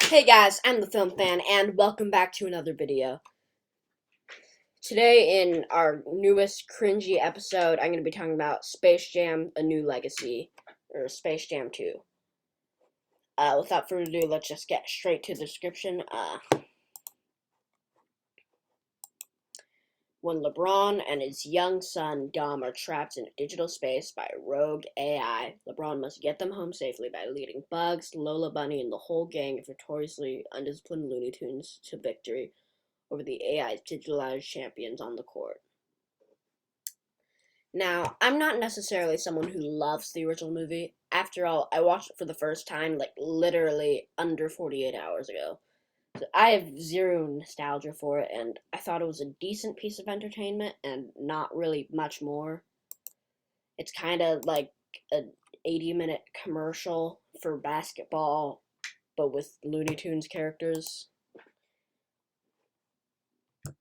Hey guys, I'm the Film Fan, and welcome back to another video. Today, in our newest cringy episode, I'm going to be talking about Space Jam: A New Legacy, or Space Jam 2. Without further ado, let's just get straight to the description. When LeBron and his young son, Dom, are trapped in a digital space by a rogue AI, LeBron must get them home safely by leading Bugs, Lola Bunny, and the whole gang of notoriously undisciplined Looney Tunes to victory over the AI's digitized champions on the court. Now, I'm not necessarily someone who loves the original movie. After all, I watched it for the first time, literally under 48 hours ago. So I have zero nostalgia for it, and I thought it was a decent piece of entertainment and not really much more. It's kind of like an 80-minute commercial for basketball, but with Looney Tunes characters.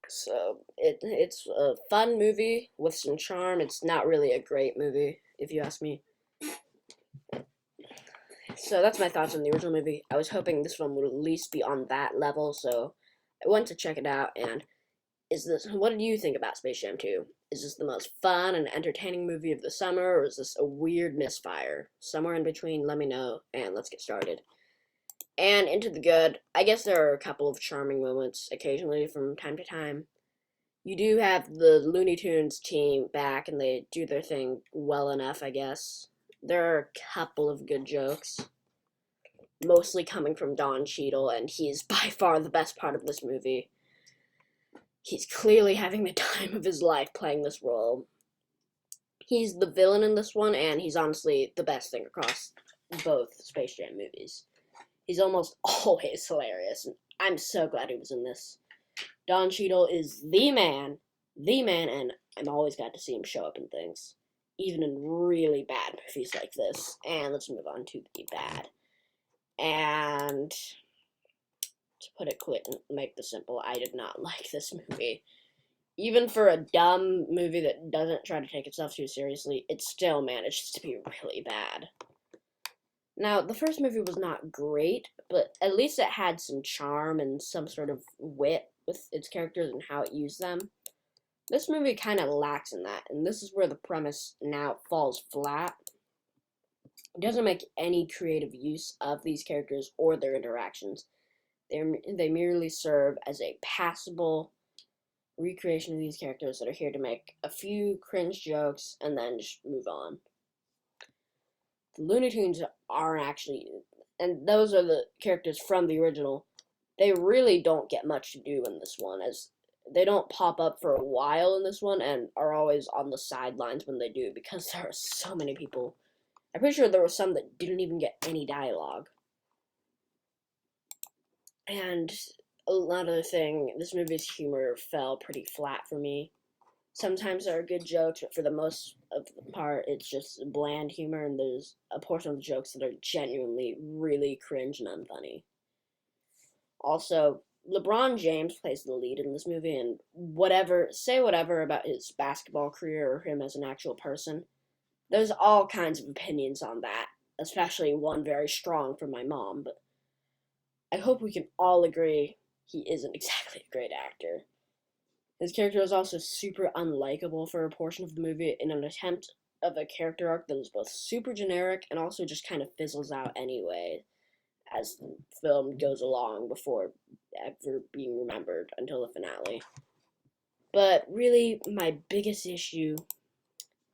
So it's a fun movie with some charm. It's not really a great movie, if you ask me. So that's my thoughts on the original movie. I was hoping this one would at least be on that level, so I went to check it out. And what do you think about Space Jam 2? Is this the most fun and entertaining movie of the summer, or is this a weird misfire? Somewhere in between, let me know, and let's get started. And into the good, I guess there are a couple of charming moments occasionally from time to time. You do have the Looney Tunes team back, and they do their thing well enough, I guess. There are a couple of good jokes, mostly coming from Don Cheadle, and he's by far the best part of this movie. He's clearly having the time of his life playing this role. He's the villain in this one, and he's honestly the best thing across both Space Jam movies. He's almost always hilarious, and I'm so glad he was in this. Don Cheadle is the man, and I'm always glad to see him show up in things, even in really bad movies like this. And let's move on to the bad. And to put it quick and make this simple, I did not like this movie. Even for a dumb movie that doesn't try to take itself too seriously, it still manages to be really bad. Now, the first movie was not great, but at least it had some charm and some sort of wit with its characters and how it used them. This movie kind of lacks in that, and this is where the premise now falls flat. It doesn't make any creative use of these characters or their interactions. They merely serve as a passable recreation of these characters that are here to make a few cringe jokes and then just move on. The Looney Tunes aren't actually, and those are the characters from the original. They really don't get much to do in this one, as they don't pop up for a while in this one and are always on the sidelines when they do because there are so many people. I'm pretty sure there were some that didn't even get any dialogue. And another thing, this movie's humor fell pretty flat for me. Sometimes there are good jokes, but for the most of the part, it's just bland humor, and there's a portion of the jokes that are genuinely really cringe and unfunny. Also, LeBron James plays the lead in this movie, and say whatever about his basketball career or him as an actual person, there's all kinds of opinions on that, especially one very strong from my mom, but I hope we can all agree he isn't exactly a great actor. His character is also super unlikable for a portion of the movie in an attempt of a character arc that is both super generic and also just kind of fizzles out anyway as the film goes along before ever being remembered until the finale. But really, my biggest issue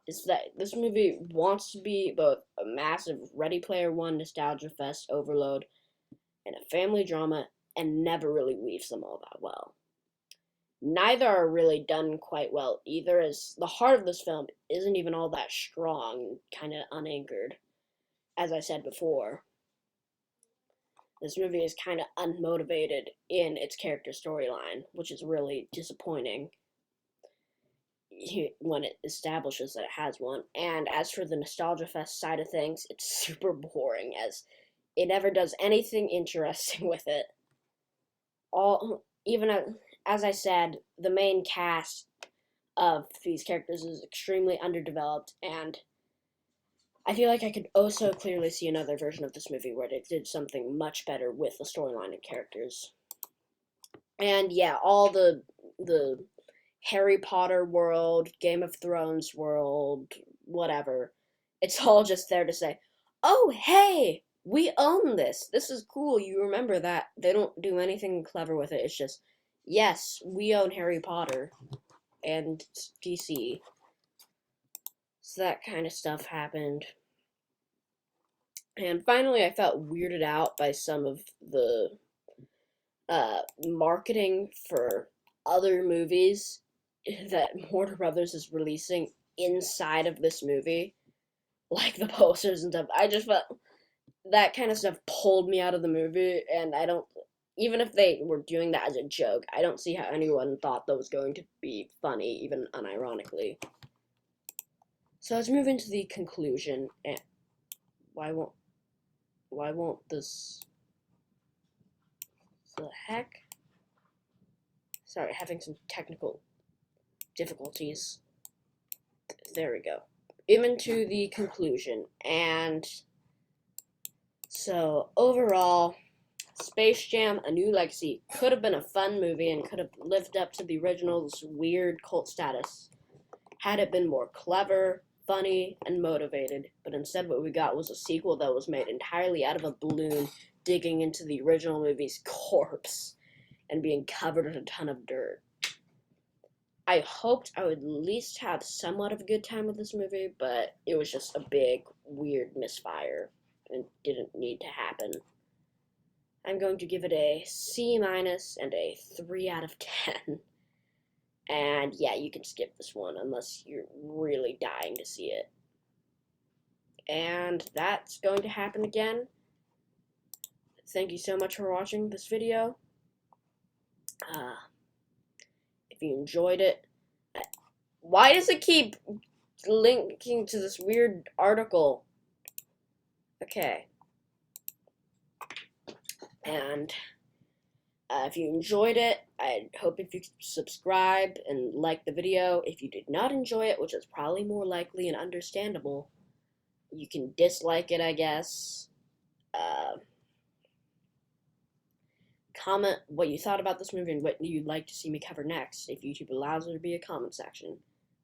is that this movie wants to be both a massive Ready Player One nostalgia fest overload and a family drama and never really weaves them all that well. Neither are really done quite well either, as the heart of this film isn't even all that strong, kind of unanchored. As I said before, this movie is kind of unmotivated in its character storyline, which is really disappointing when it establishes that it has one. And as for the Nostalgia Fest side of things, it's super boring, as it never does anything interesting with it. As I said, the main cast of these characters is extremely underdeveloped, and I feel like I could also clearly see another version of this movie where they did something much better with the storyline and characters. And yeah, all the Harry Potter world, Game of Thrones world, whatever. It's all just there to say, "Oh, hey, we own this. This is cool. You remember that." They don't do anything clever with it. It's just, "Yes, we own Harry Potter and DC." So that kind of stuff happened. And finally, I felt weirded out by some of the marketing for other movies that Warner Brothers is releasing inside of this movie, like the posters and stuff. I just felt that kind of stuff pulled me out of the movie, and I don't. Even if they were doing that as a joke, I don't see how anyone thought that was going to be funny, even unironically. So let's move into the conclusion. And why won't this? The heck? Sorry, having some technical difficulties. There we go. Even to the conclusion. And so, overall, Space Jam: A New Legacy could have been a fun movie and could have lived up to the original's weird cult status had it been more clever, funny, and motivated. But instead, what we got was a sequel that was made entirely out of a balloon digging into the original movie's corpse and being covered in a ton of dirt. I hoped I would at least have somewhat of a good time with this movie, but it was just a big, weird misfire and didn't need to happen. I'm going to give it a C- and a 3 out of 10. And yeah, you can skip this one unless you're really dying to see it. And that's going to happen again. Thank you so much for watching this video. If you enjoyed it, why does it keep linking to this weird article? Okay. And if you enjoyed it, I hope if you subscribe and like the video. If you did not enjoy it, which is probably more likely and understandable, you can dislike it, I guess. Comment what you thought about this movie and what you'd like to see me cover next, if YouTube allows there to be a comment section.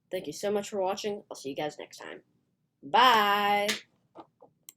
Thank you so much for watching. I'll see you guys next time. Bye!